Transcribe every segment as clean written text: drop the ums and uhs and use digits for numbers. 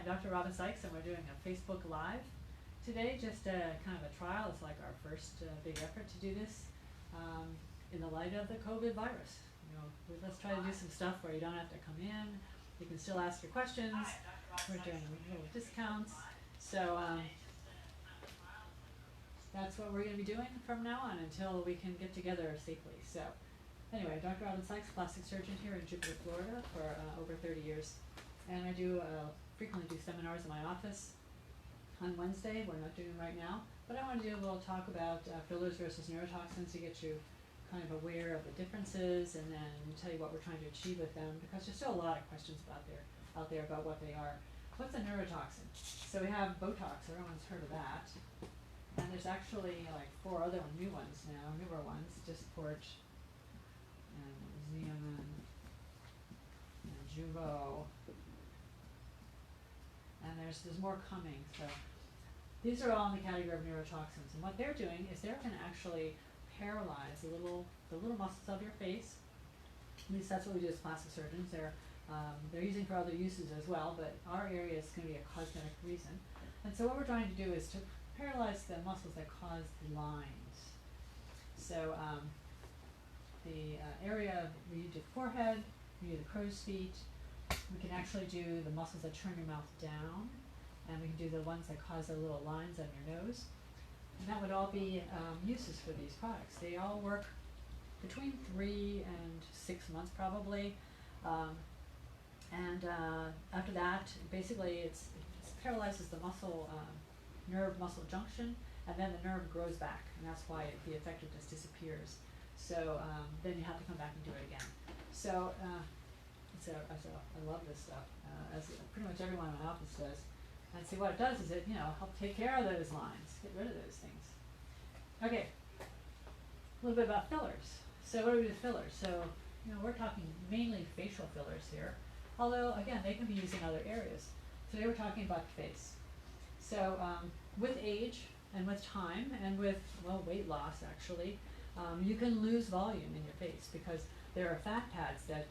Dr. Robin Sykes, and we're doing a Facebook Live today, just kind of a trial. It's like our first big effort to do this in the light of the COVID virus. You know, let's try to do some stuff where you don't have to come in. You can still ask your questions. We're doing little discounts. So that's what we're going to be doing from now on until we can get together safely. So anyway, Dr. Robin Sykes, plastic surgeon here in Jupiter, Florida for over 30 years. And I do frequently do seminars in my office on Wednesday. We're not doing them right now, but I want to do a little talk about fillers versus neurotoxins to get you kind of aware of the differences, and then tell you what we're trying to achieve with them, because there's still a lot of questions out there about what they are. What's a neurotoxin? So we have Botox. Everyone's heard of that. And there's actually like 4 other new ones now, newer ones, Dysport and Xeomin and Jeuveau. And there's more coming. So these are all in the category of neurotoxins. And what they're doing is they're going to actually paralyze the little muscles of your face. At least that's what we do as plastic surgeons. They're using for other uses as well, but our area is going to be a cosmetic reason. And so what we're trying to do is to paralyze the muscles that cause the lines. So the area where you do forehead, you do the crow's feet. We can actually do the muscles that turn your mouth down, and we can do the ones that cause the little lines on your nose. And that would all be uses for these products. They all work between 3 and 6 months probably. After that, basically it paralyzes the muscle, nerve-muscle junction, and then the nerve grows back, and that's why the effectiveness disappears. So then you have to come back and do it again. So I love this stuff, as pretty much everyone in my office does. And see what it does is it, help take care of those lines, get rid of those things. Okay, a little bit about fillers. So what do we do with fillers? So, we're talking mainly facial fillers here, although again, they can be used in other areas. Today we're talking about the face. So with age and with time and with, weight loss actually, you can lose volume in your face because there are fat pads that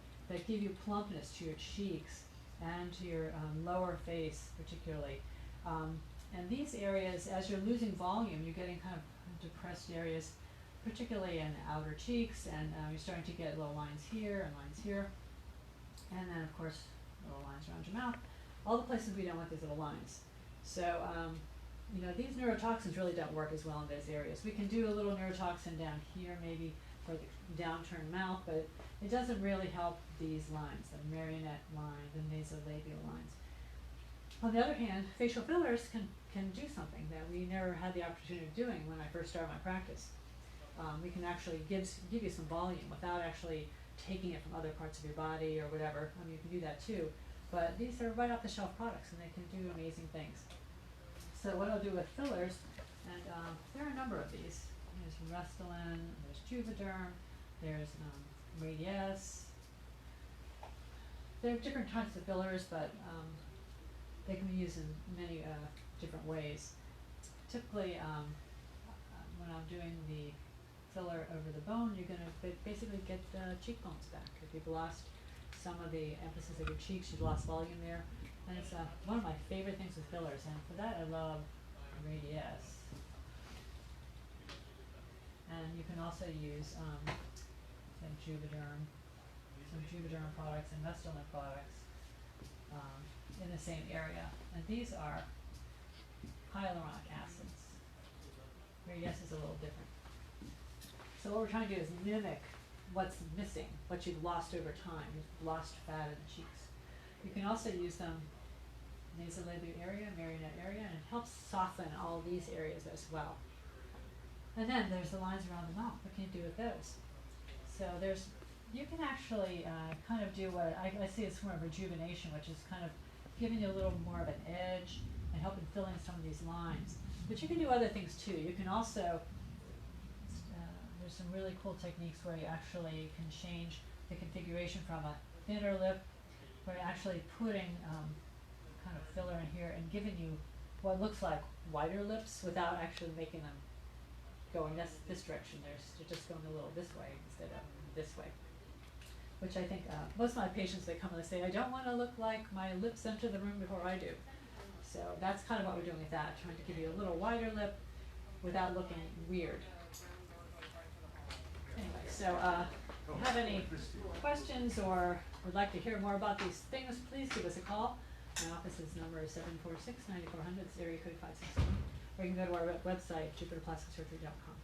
give you plumpness to your cheeks and to your lower face particularly. And these areas, as you're losing volume, you're getting kind of depressed areas, particularly in the outer cheeks, and you're starting to get little lines here and lines here. And then of course, little lines around your mouth. All the places we don't want these little lines. So, these neurotoxins really don't work as well in those areas. We can do a little neurotoxin down here maybe for the downturned mouth, but it doesn't really help these lines, the marionette line, the nasolabial lines. On the other hand, facial fillers can do something that we never had the opportunity of doing when I first started my practice. We can actually give you some volume without actually taking it from other parts of your body or whatever. You can do that too. But these are right off the shelf products, and they can do amazing things. So what I'll do with fillers, and there are a number of these. There's Restylane, there's Juvederm, there's Radiesse. There are different types of fillers, but they can be used in many different ways. Typically, when I'm doing the filler over the bone, you're going to basically get cheekbones back. If you've lost some of the emphasis of your cheeks, you've lost volume there. And it's one of my favorite things with fillers, and for that I love Radiesse. And you can also use some Juvederm products and Restylane products in the same area. And these are hyaluronic acids. Radiesse is a little different. So what we're trying to do is mimic what's missing, what you've lost over time. You've lost fat in the cheeks. You can also use them nasolabial area, marionette area, and it helps soften all these areas as well. And then there's the lines around the mouth. What can you do with those? So you can actually kind of do what I see as more of rejuvenation, which is kind of giving you a little more of an edge and helping fill in some of these lines. But you can do other things too. You can also, there's some really cool techniques where you actually can change the configuration from a thinner lip, where you're actually putting kind of filler in here and giving you what looks like wider lips without actually making them going this direction. They're just going a little this way instead of this way. Which I think most of my patients, they come and they say, I don't want to look like my lips enter the room before I do. So that's kind of what we're doing with that, trying to give you a little wider lip without looking weird. Anyway, so if you have any questions or would like to hear more about these things, please give us a call. My office's number is 746-9400, it's area code 561. Or you can go to our website, jupiterplasticsurgery.com.